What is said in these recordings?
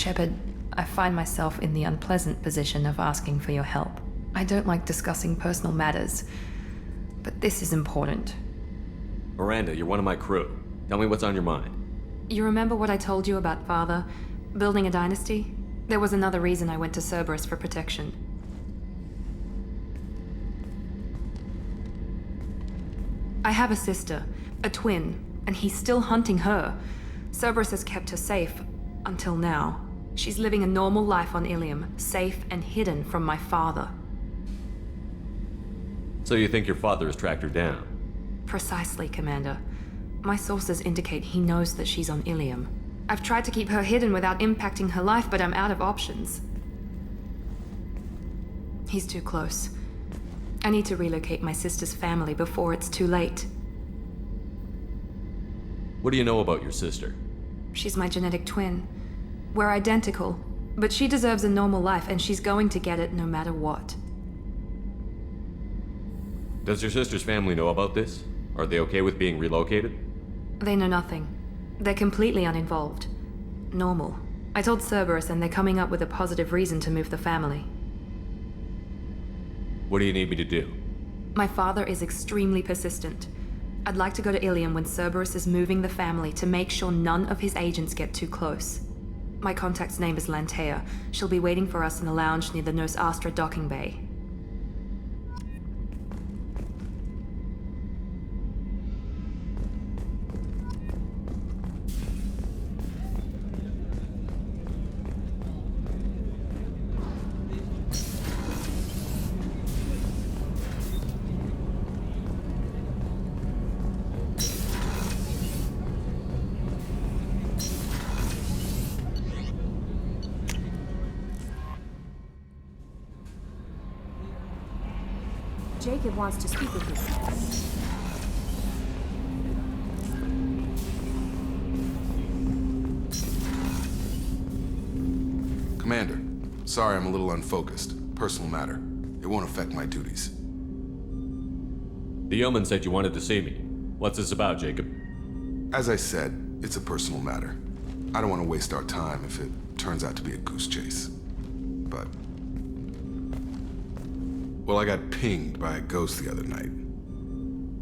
Shepard, I find myself in the unpleasant position of asking for your help. I don't like discussing personal matters, but this is important. Miranda, you're one of my crew. Tell me what's on your mind. You remember what I told you about Father? Building a dynasty? There was another reason I went to Cerberus for protection. I have a sister, a twin, and he's still hunting her. Cerberus has kept her safe, until now. She's living a normal life on Ilium, safe and hidden from my father. So you think your father has tracked her down? Precisely, Commander. My sources indicate he knows that she's on Ilium. I've tried to keep her hidden without impacting her life, but I'm out of options. He's too close. I need to relocate my sister's family before it's too late. What do you know about your sister? She's my genetic twin. We're identical, but she deserves a normal life, and she's going to get it no matter what. Does your sister's family know about this? Are they okay with being relocated? They know nothing. They're completely uninvolved. Normal. I told Cerberus, and they're coming up with a positive reason to move the family. What do you need me to do? My father is extremely persistent. I'd like to go to Ilium when Cerberus is moving the family to make sure none of his agents get too close. My contact's name is Lantea. She'll be waiting for us in the lounge near the Nos Astra docking bay. Jacob wants to speak with you. Commander, sorry I'm a little unfocused. Personal matter. It won't affect my duties. The yeoman said you wanted to see me. What's this about, Jacob? As I said, it's a personal matter. I don't want to waste our time if it turns out to be a goose chase. But... well, I got pinged by a ghost the other night.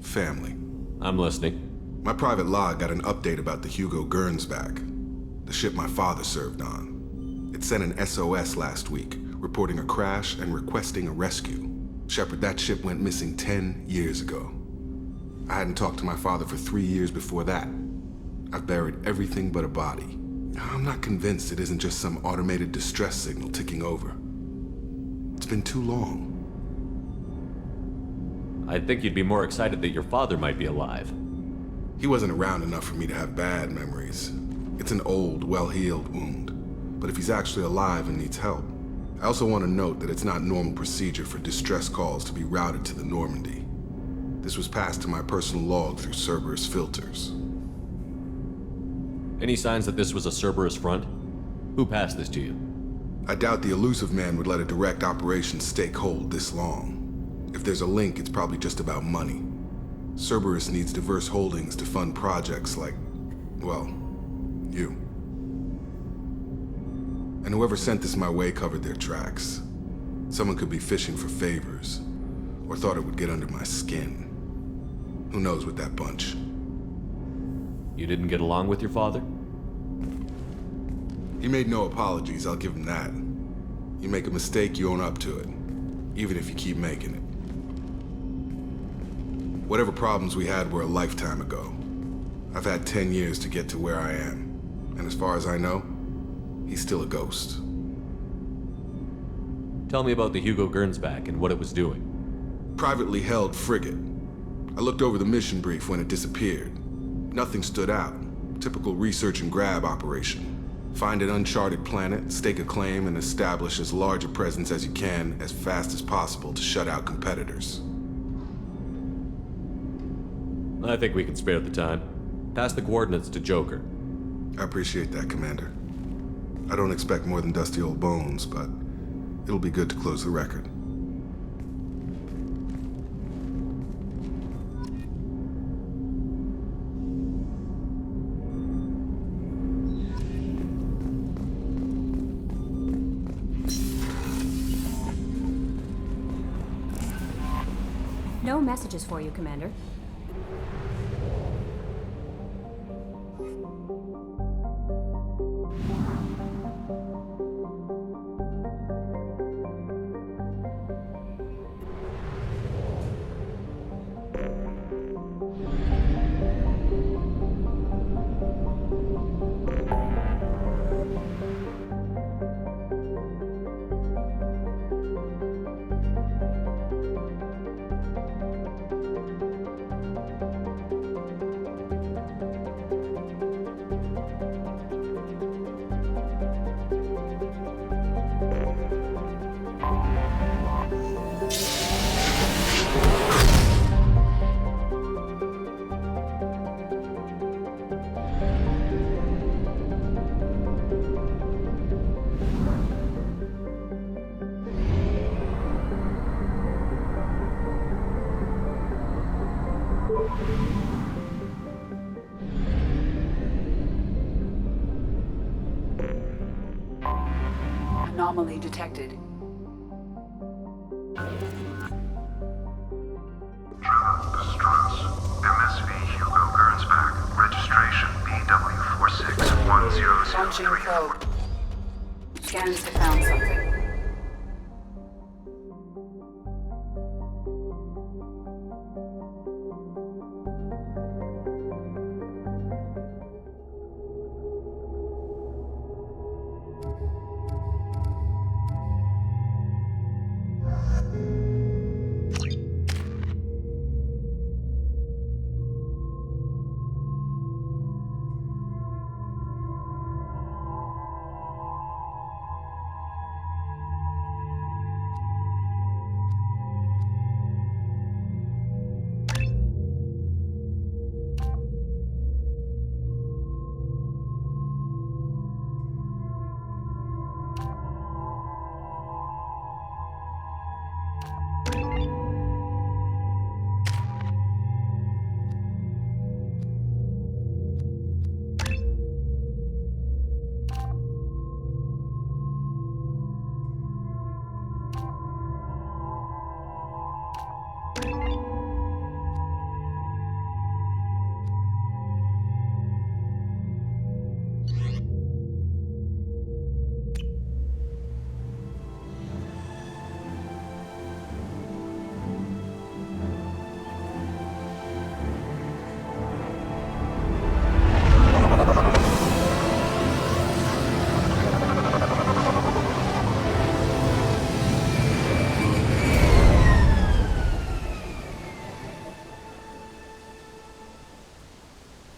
Family. I'm listening. My private log got an update about the Hugo Gernsback, the ship my father served on. It sent an SOS last week, reporting a crash and requesting a rescue. Shepard, that ship went missing 10 years ago. I hadn't talked to my father for 3 years before that. I've buried everything but a body. I'm not convinced it isn't just some automated distress signal ticking over. It's been too long. I'd think you'd be more excited that your father might be alive. He wasn't around enough for me to have bad memories. It's an old, well-healed wound. But if he's actually alive and needs help, I also want to note that it's not normal procedure for distress calls to be routed to the Normandy. This was passed to my personal log through Cerberus filters. Any signs that this was a Cerberus front? Who passed this to you? I doubt the Elusive Man would let a direct operations stake hold this long. If there's a link, it's probably just about money. Cerberus needs diverse holdings to fund projects like, well, you. And whoever sent this my way covered their tracks. Someone could be fishing for favors, or thought it would get under my skin. Who knows with that bunch? You didn't get along with your father? He made no apologies, I'll give him that. You make a mistake, you own up to it, even if you keep making it. Whatever problems we had were a lifetime ago. I've had 10 years to get to where I am, and as far as I know, he's still a ghost. Tell me about the Hugo Gernsback and what it was doing. Privately held frigate. I looked over the mission brief when it disappeared. Nothing stood out. Typical research and grab operation. Find an uncharted planet, stake a claim, and establish as large a presence as you can as fast as possible to shut out competitors. I think we can spare the time. Pass the coordinates to Joker. I appreciate that, Commander. I don't expect more than dusty old bones, but it'll be good to close the record. No messages for you, Commander. Anomaly detected. Distress. MSV Hugo Gernsback. Registration BW461003. Launching probe. Scans have found something.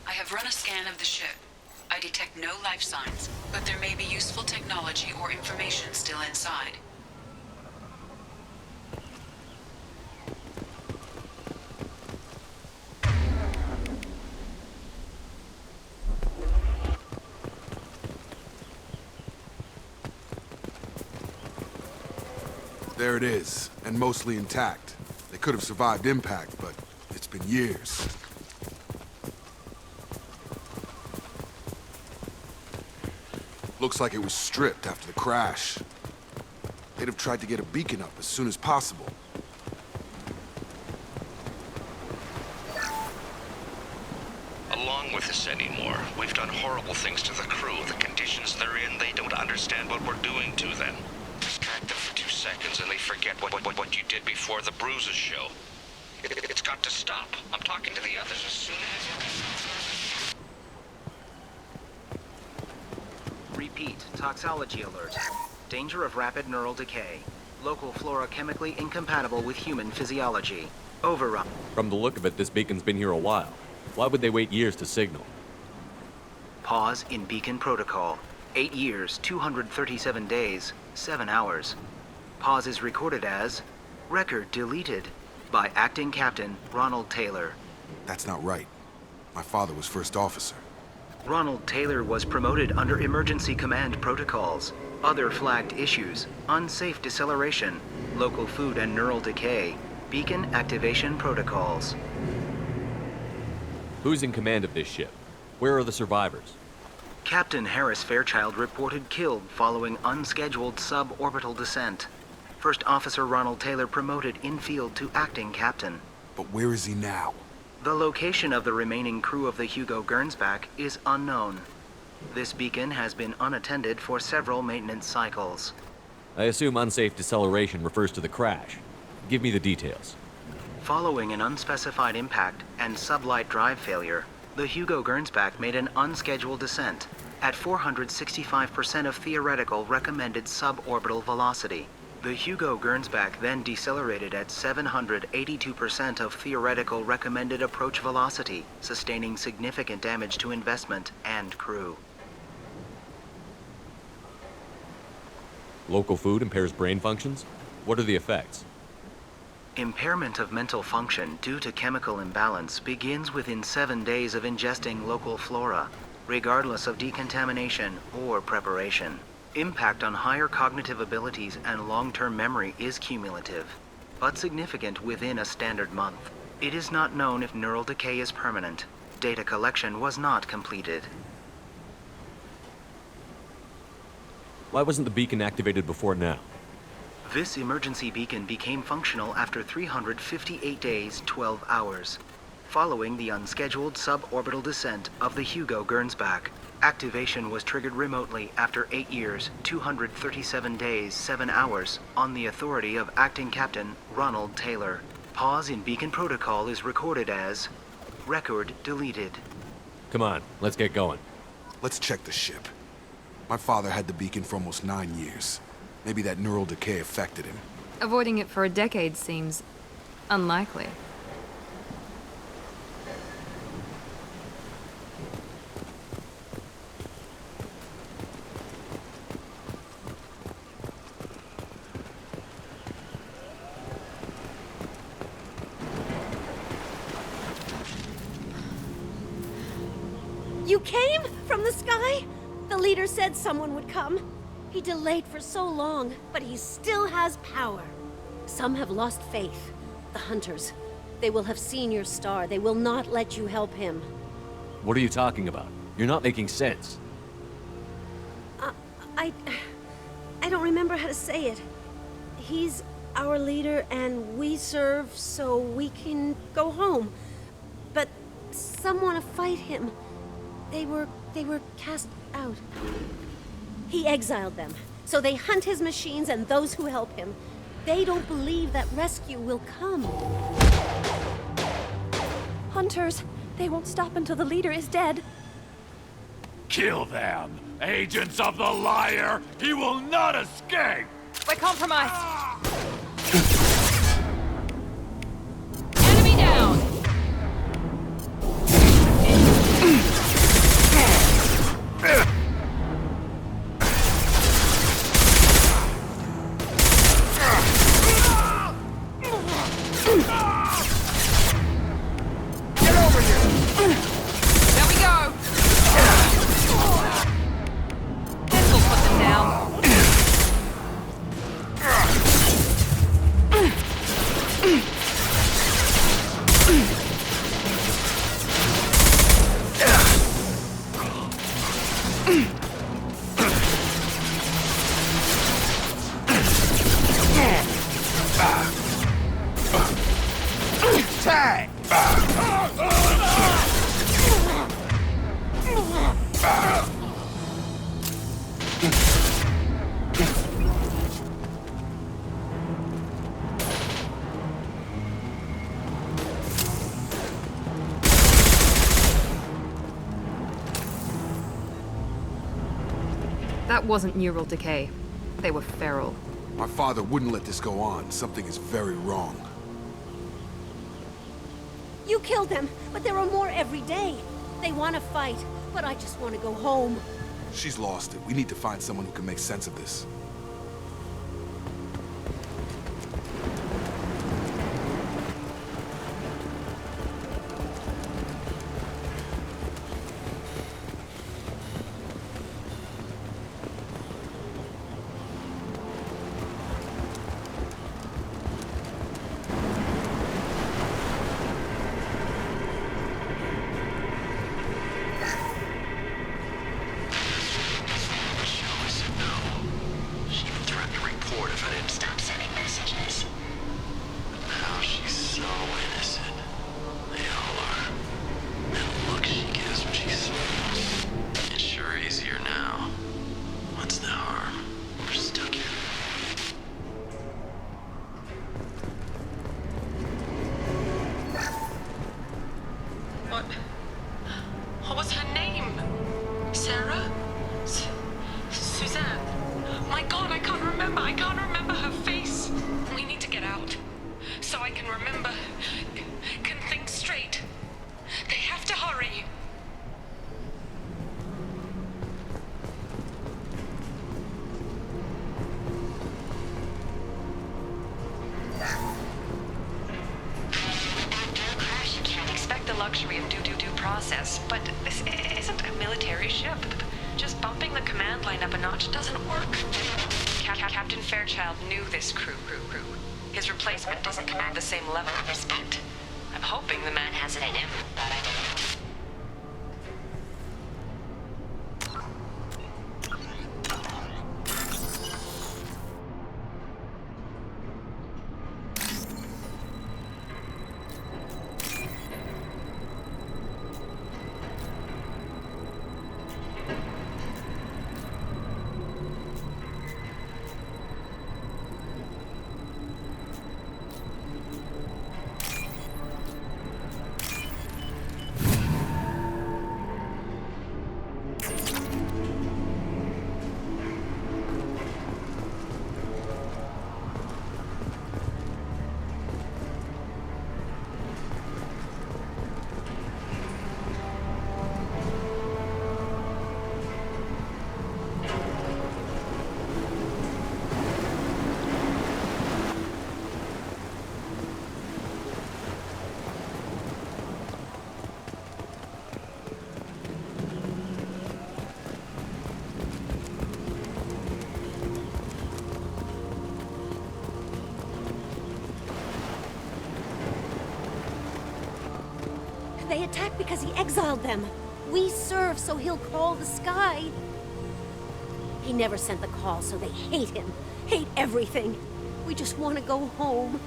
I have run a scan of the ship. I detect no life signs, but there may be useful technology or information still inside. There it is, and mostly intact. They could have survived impact, but it's been years. Looks like it was stripped after the crash. They'd have tried to get a beacon up as soon as possible. Along with this anymore. We've done horrible things to the crew. The conditions they're in, they don't understand what we're doing to them. Distract them for 2 seconds and they forget what you did before the bruises show. It's got to stop. I'm talking to the others as soon as... Repeat, toxology alert. Danger of rapid neural decay. Local flora chemically incompatible with human physiology. Overrun. From the look of it, this beacon's been here a while. Why would they wait years to signal? Pause in beacon protocol. 8 years, 237 days, 7 hours. Pause is recorded as record deleted by Acting Captain Ronald Taylor. That's not right. My father was first officer. Ronald Taylor was promoted under emergency command protocols. Other flagged issues: unsafe deceleration, local food and neural decay, beacon activation protocols. Who's in command of this ship? Where are the survivors? Captain Harris Fairchild reported killed following unscheduled suborbital descent. First Officer Ronald Taylor promoted in field to acting captain. But where is he now? The location of the remaining crew of the Hugo Gernsback is unknown. This beacon has been unattended for several maintenance cycles. I assume unsafe deceleration refers to the crash. Give me the details. Following an unspecified impact and sublight drive failure, the Hugo Gernsback made an unscheduled descent at 465% of theoretical recommended suborbital velocity. The Hugo Gernsback then decelerated at 782% of theoretical recommended approach velocity, sustaining significant damage to investment and crew. Local food impairs brain functions? What are the effects? Impairment of mental function due to chemical imbalance begins within 7 days of ingesting local flora, regardless of decontamination or preparation. Impact on higher cognitive abilities and long-term memory is cumulative, but significant within a standard month. It is not known if neural decay is permanent. Data collection was not completed. Why wasn't the beacon activated before now? This emergency beacon became functional after 358 days, 12 hours, following the unscheduled suborbital descent of the Hugo Gernsback. Activation was triggered remotely after 8 years, 237 days, 7 hours, on the authority of Acting Captain Ronald Taylor. Pause in beacon protocol is recorded as record deleted. Come on, let's get going. Let's check the ship. My father had the beacon for almost 9 years. Maybe that neural decay affected him. Avoiding it for a decade seems unlikely. You came from the sky? The leader said someone would come. He delayed for so long, but he still has power. Some have lost faith. The Hunters. They will have seen your star. They will not let you help him. What are you talking about? You're not making sense. I don't remember how to say it. He's our leader and we serve so we can go home. But some want to fight him. They were cast out. He exiled them, so they hunt his machines and those who help him. They don't believe that rescue will come. Hunters, they won't stop until the leader is dead. Kill them! Agents of the liar! He will not escape! We're compromised. Enemy down! That wasn't neural decay. They were feral. My father wouldn't let this go on. Something is very wrong. You killed them, but there are more every day. They want to fight, but I just want to go home. She's lost it. We need to find someone who can make sense of this. If I didn't stop sending messages. How she's so innocent. luxury of due process, but this isn't a military ship. Just bumping the command line up a notch doesn't work. Captain Fairchild knew this crew. His replacement doesn't command the same level of respect. I'm hoping the man has it in him, but I don't know. They attacked because he exiled them. We serve so he'll call the sky. He never sent the call, so they hate him. Hate everything. We just want to go home.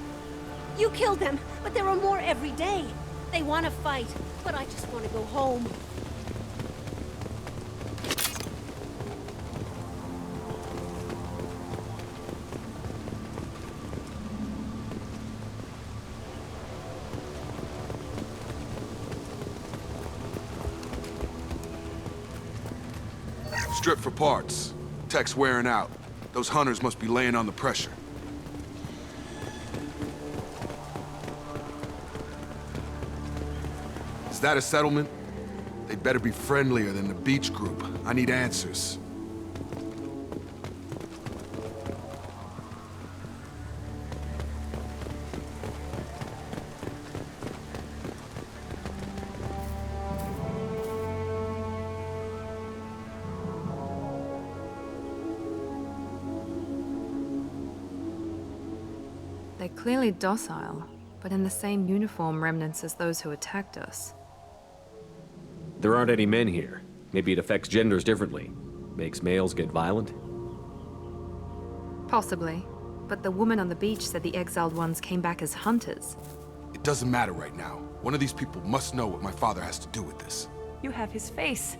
You killed them, but there are more every day. They want to fight, but I just want to go home. Strip for parts. Tech's wearing out. Those hunters must be laying on the pressure. Is that a settlement? They'd better be friendlier than the beach group. I need answers. They're clearly docile, but in the same uniform remnants as those who attacked us. There aren't any men here. Maybe it affects genders differently. Makes males get violent? Possibly. But the woman on the beach said the exiled ones came back as hunters. It doesn't matter right now. One of these people must know what my father has to do with this. You have his face.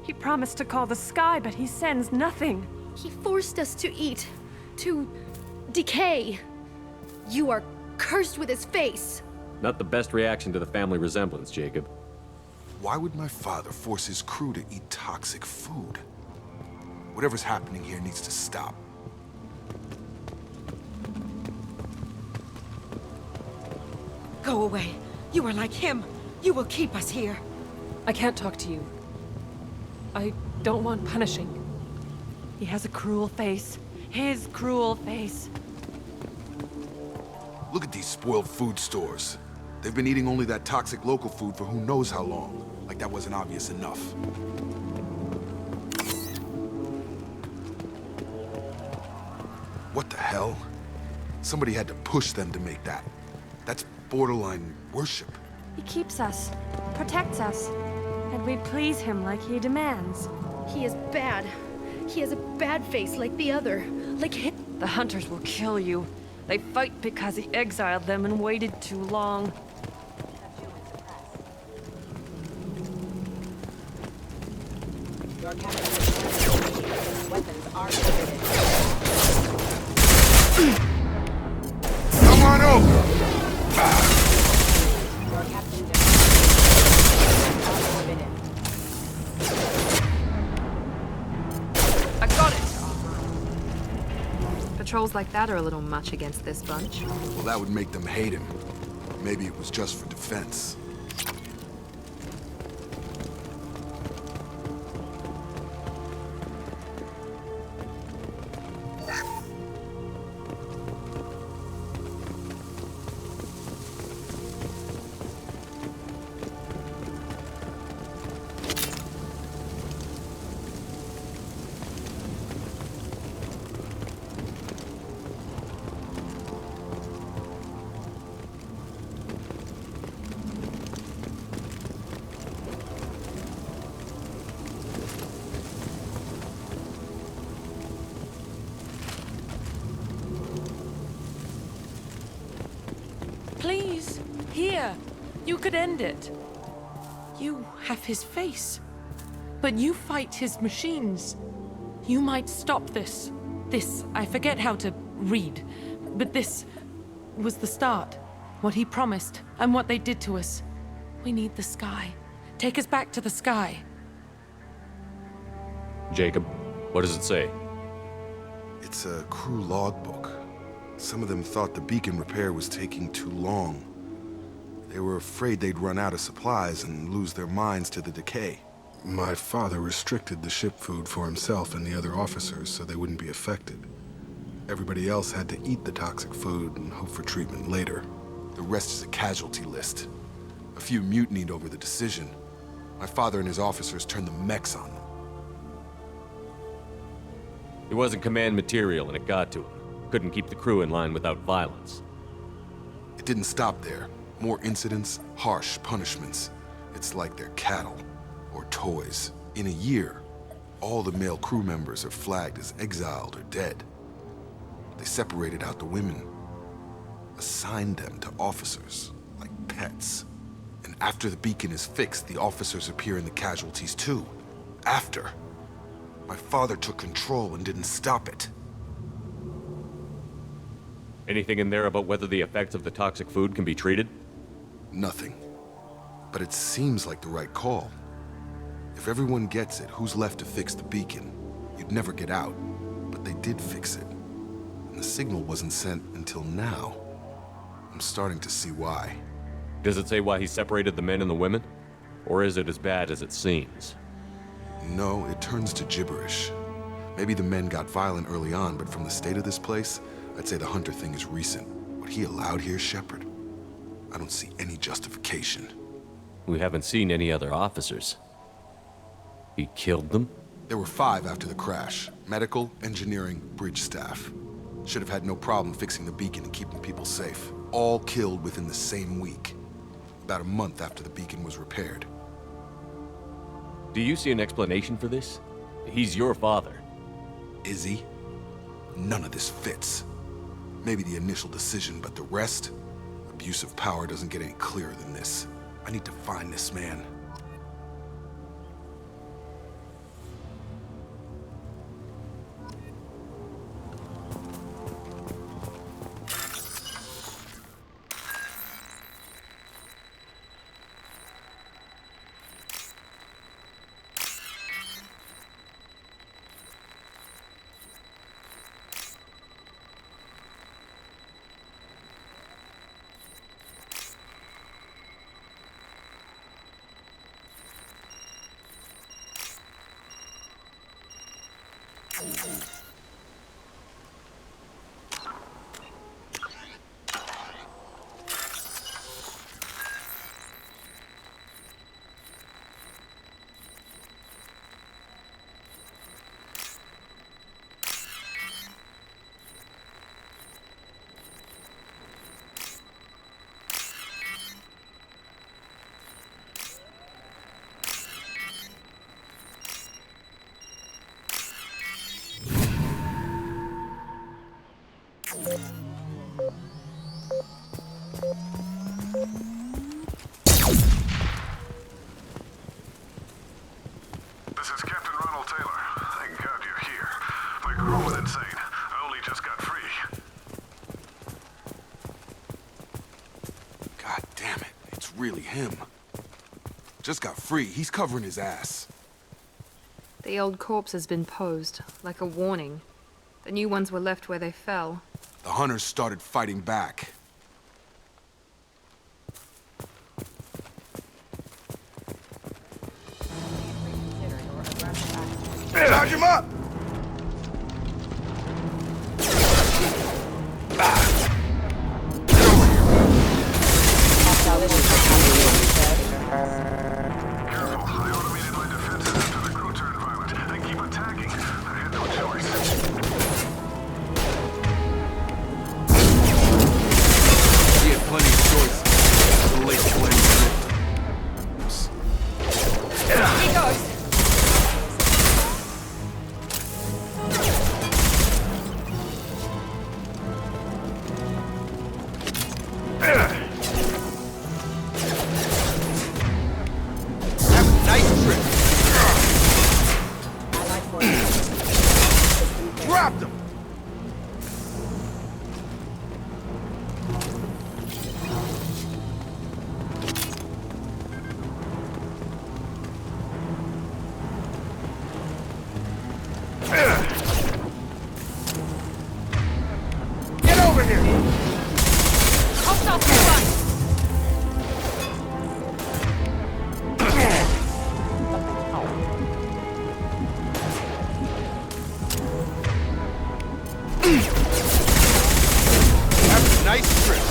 He promised to call the sky, but he sends nothing. He forced us to eat, to decay. You are cursed with his face. Not the best reaction to the family resemblance, Jacob. Why would my father force his crew to eat toxic food? Whatever's happening here needs to stop. Go away. You are like him. You will keep us here. I can't talk to you. I don't want punishing. He has a cruel face. His cruel face. Look at these spoiled food stores. They've been eating only that toxic local food for who knows how long. Like that wasn't obvious enough. What the hell? Somebody had to push them to make that. That's borderline worship. He keeps us, protects us, and we please him like he demands. He is bad. He has a bad face like the other. Like him. The hunters will kill you. They fight because he exiled them and waited too long. Come on over! I got it! Patrols like that are a little much against this bunch. Well, that would make them hate him. Maybe it was just for defense. Here! You could end it. You have his face. But you fight his machines. You might stop this. This, I forget how to read. But this was the start. What he promised, and what they did to us. We need the sky. Take us back to the sky. Jacob, what does it say? It's a crew logbook. Some of them thought the beacon repair was taking too long. They were afraid they'd run out of supplies and lose their minds to the decay. My father restricted the ship food for himself and the other officers so they wouldn't be affected. Everybody else had to eat the toxic food and hope for treatment later. The rest is a casualty list. A few mutinied over the decision. My father and his officers turned the mechs on them. It wasn't command material and it got to him. Couldn't keep the crew in line without violence. It didn't stop there. More incidents, harsh punishments. It's like they're cattle or toys. In a year, all the male crew members are flagged as exiled or dead. They separated out the women, assigned them to officers, like pets. And after the beacon is fixed, the officers appear in the casualties too. After. My father took control and didn't stop it. Anything in there about whether the effects of the toxic food can be treated? Nothing. But it seems like the right call. If everyone gets it, who's left to fix the beacon? You'd never get out. But they did fix it. And the signal wasn't sent until now. I'm starting to see why. Does it say why he separated the men and the women? Or is it as bad as it seems? No, it turns to gibberish. Maybe the men got violent early on, but from the state of this place, I'd say the Hunter thing is recent. What he allowed here, Shepard? I don't see any justification. We haven't seen any other officers. He killed them? There were 5 after the crash. Medical, engineering, bridge staff. Should have had no problem fixing the beacon and keeping people safe. All killed within the same week. About a month after the beacon was repaired. Do you see an explanation for this? He's your father. Is he? None of this fits. Maybe the initial decision, but the rest? Abuse of power doesn't get any clearer than this. I need to find this man. This is Captain Ronald Taylor. Thank God you're here. My crew went insane. I only just got free. God damn it. It's really him. Just got free. He's covering his ass. The old corpse has been posed, like a warning. The new ones were left where they fell. The Hunters started fighting back. Charge him up! over here! Hostile nearby! Have a nice trip.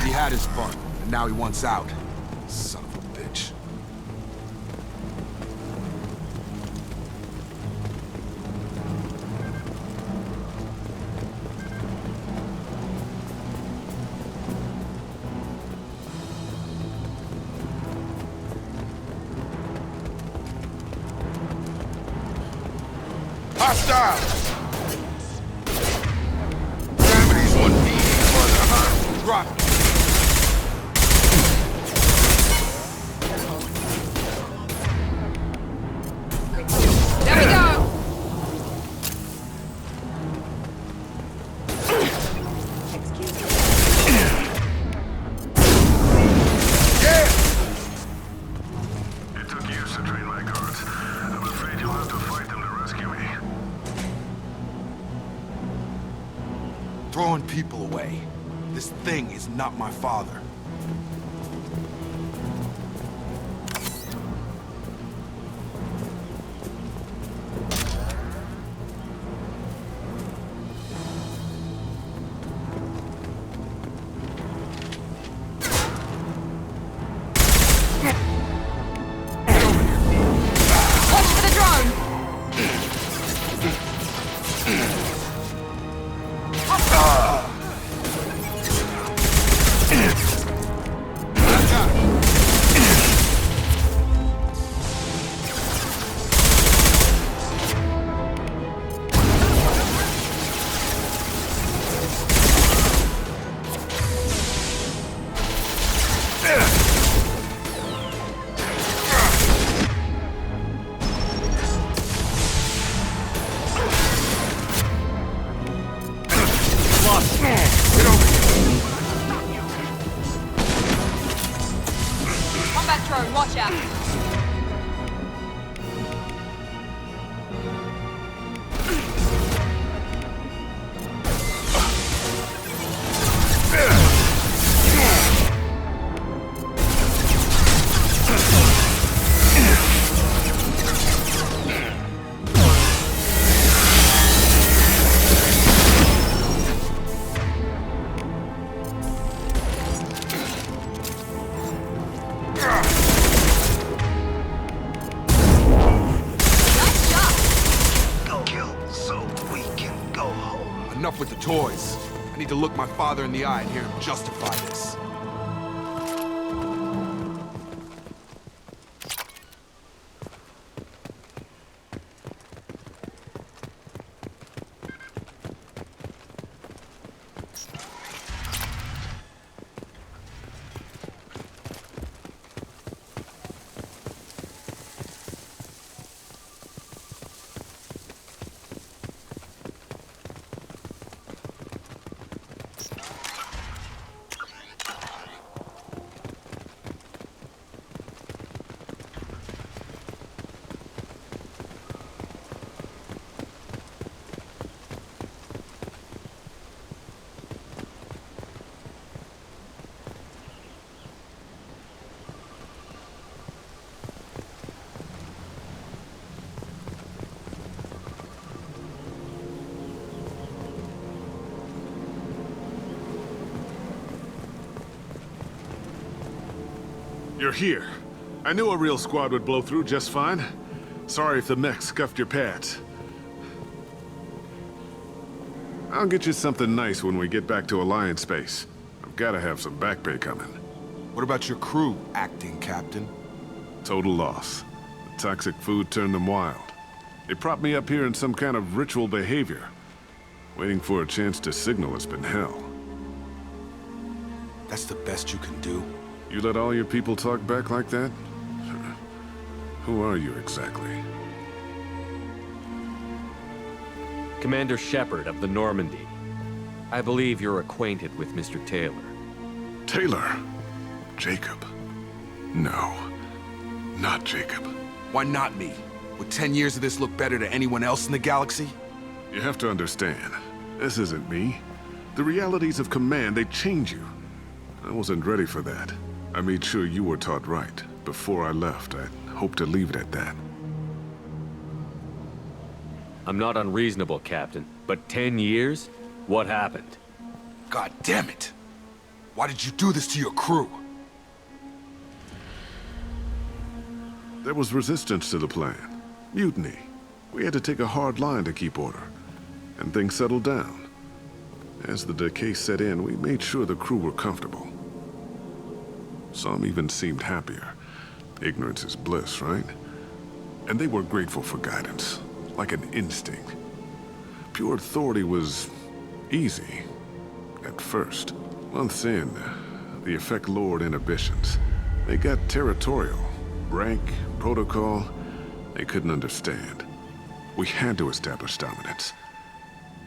He had his fun, and now he wants out. Son of a bitch. Hostile! Gravity's one beat further, huh? Drop it. There we go! It took years to train my guards. I'm afraid you'll have to fight them to rescue me. Throwing people away. This thing is not my father. Watch for the drone! Combat drone, watch out! Enough with the toys. I need to look my father in the eye and hear him justify this. You're here. I knew a real squad would blow through just fine. Sorry if the mech scuffed your pads. I'll get you something nice when we get back to Alliance space. I've gotta have some back pay coming. What about your crew, acting captain? Total loss. The toxic food turned them wild. They propped me up here in some kind of ritual behavior. Waiting for a chance to signal has been hell. That's the best you can do? You let all your people talk back like that? Who are you exactly? Commander Shepard of the Normandy. I believe you're acquainted with Mr. Taylor. Taylor? Jacob? No. Not Jacob. Why not me? Would 10 years of this look better to anyone else in the galaxy? You have to understand, this isn't me. The realities of command, they change you. I wasn't ready for that. I made sure you were taught right. Before I left, I hoped to leave it at that. I'm not unreasonable, Captain, but 10 years? What happened? God damn it! Why did you do this to your crew? There was resistance to the plan. Mutiny. We had to take a hard line to keep order. And things settled down. As the decay set in, we made sure the crew were comfortable. Some even seemed happier. Ignorance is bliss, right? And they were grateful for guidance, like an instinct. Pure authority was easy, at first. Months in, the effect lowered inhibitions. They got territorial. Rank, protocol, they couldn't understand. We had to establish dominance.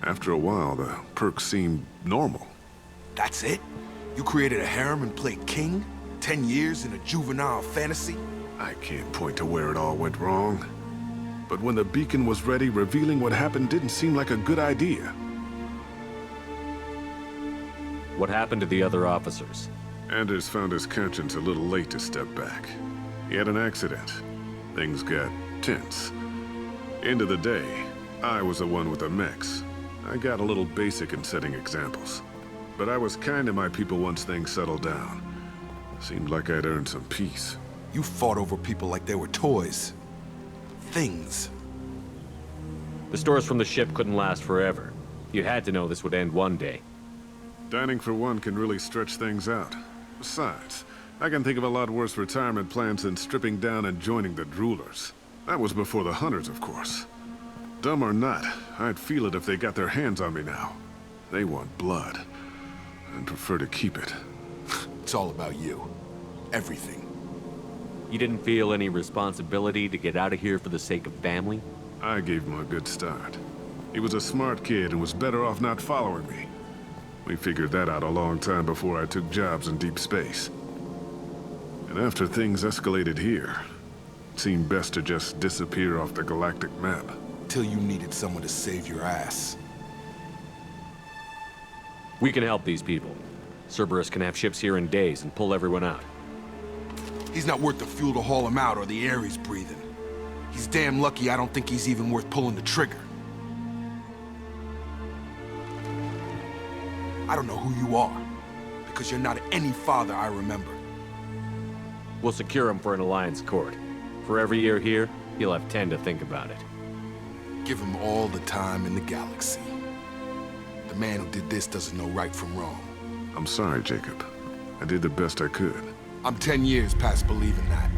After a while, the perks seemed normal. That's it? You created a harem and played king? 10 years in a juvenile fantasy? I can't point to where it all went wrong. But when the beacon was ready, revealing what happened didn't seem like a good idea. What happened to the other officers? Anders found his conscience a little late to step back. He had an accident. Things got tense. End of the day, I was the one with the mechs. I got a little basic in setting examples. But I was kind to my people once things settled down. Seemed like I'd earned some peace. You fought over people like they were toys. Things. The stores from the ship couldn't last forever. You had to know this would end one day. Dining for one can really stretch things out. Besides, I can think of a lot worse retirement plans than stripping down and joining the Droolers. That was before the Hunters, of course. Dumb or not, I'd feel it if they got their hands on me now. They want blood. I'd prefer to keep it. It's all about you. Everything. You didn't feel any responsibility to get out of here for the sake of family? I gave him a good start. He was a smart kid and was better off not following me. We figured that out a long time before I took jobs in deep space. And after things escalated here, it seemed best to just disappear off the galactic map. Till you needed someone to save your ass. We can help these people. Cerberus can have ships here in days and pull everyone out. He's not worth the fuel to haul him out or the air he's breathing. He's damn lucky I don't think he's even worth pulling the trigger. I don't know who you are, because you're not any father I remember. We'll secure him for an Alliance court. For every year here, he'll have 10 to think about it. Give him all the time in the galaxy. The man who did this doesn't know right from wrong. I'm sorry, Jacob. I did the best I could. I'm 10 years past believing that.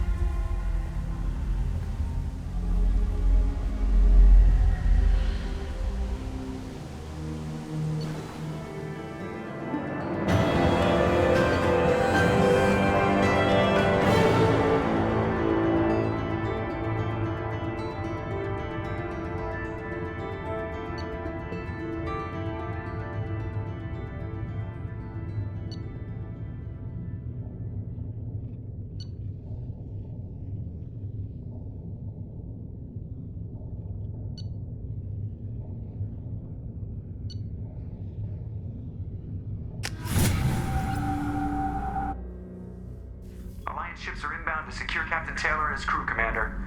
Ships are inbound to secure Captain Taylor and his crew, Commander.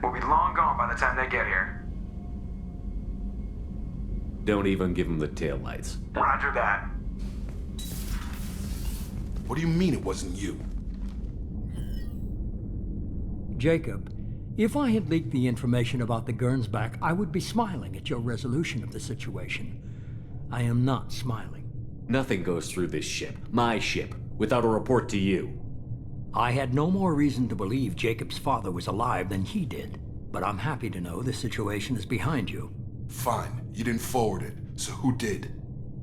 We'll be long gone by the time they get here. Don't even give him the taillights. Roger that. What do you mean it wasn't you? Jacob, If I had leaked the information about the Gernsback, I would be smiling at your resolution of the situation. I am not smiling. Nothing goes through this ship, my ship, without a report to you. I had no more reason to believe Jacob's father was alive than he did, but I'm happy to know the situation is behind you. Fine. You didn't forward it, so who did?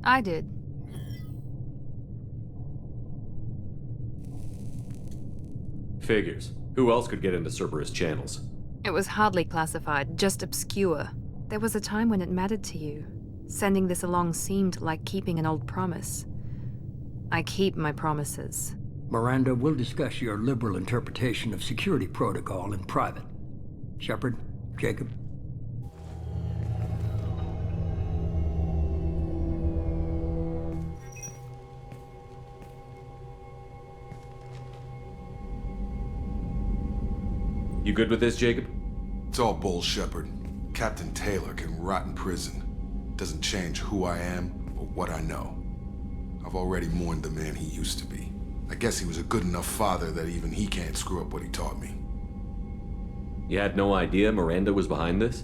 I did. Figures. Who else could get into Cerberus channels? It was hardly classified, just obscure. There was a time when it mattered to you. Sending this along seemed like keeping an old promise. I keep my promises. Miranda, we'll discuss your liberal interpretation of security protocol in private. Shepard, Jacob. You good with this, Jacob? It's all bull, Shepard. Captain Taylor can rot in prison. Doesn't change who I am or what I know. I've already mourned the man he used to be. I guess he was a good enough father that even he can't screw up what he taught me. You had no idea Miranda was behind this?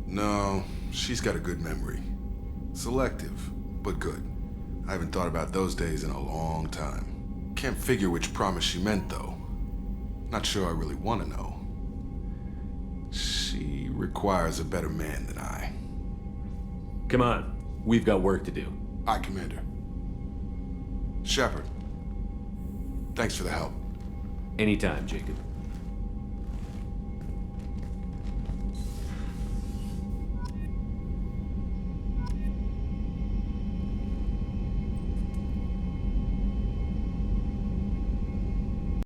No, she's got a good memory. Selective, but good. I haven't thought about those days in a long time. Can't figure which promise she meant, though. Not sure I really want to know. She requires a better man than I. Come on, we've got work to do. Aye, Commander. Shepard, thanks for the help. Anytime, Jacob.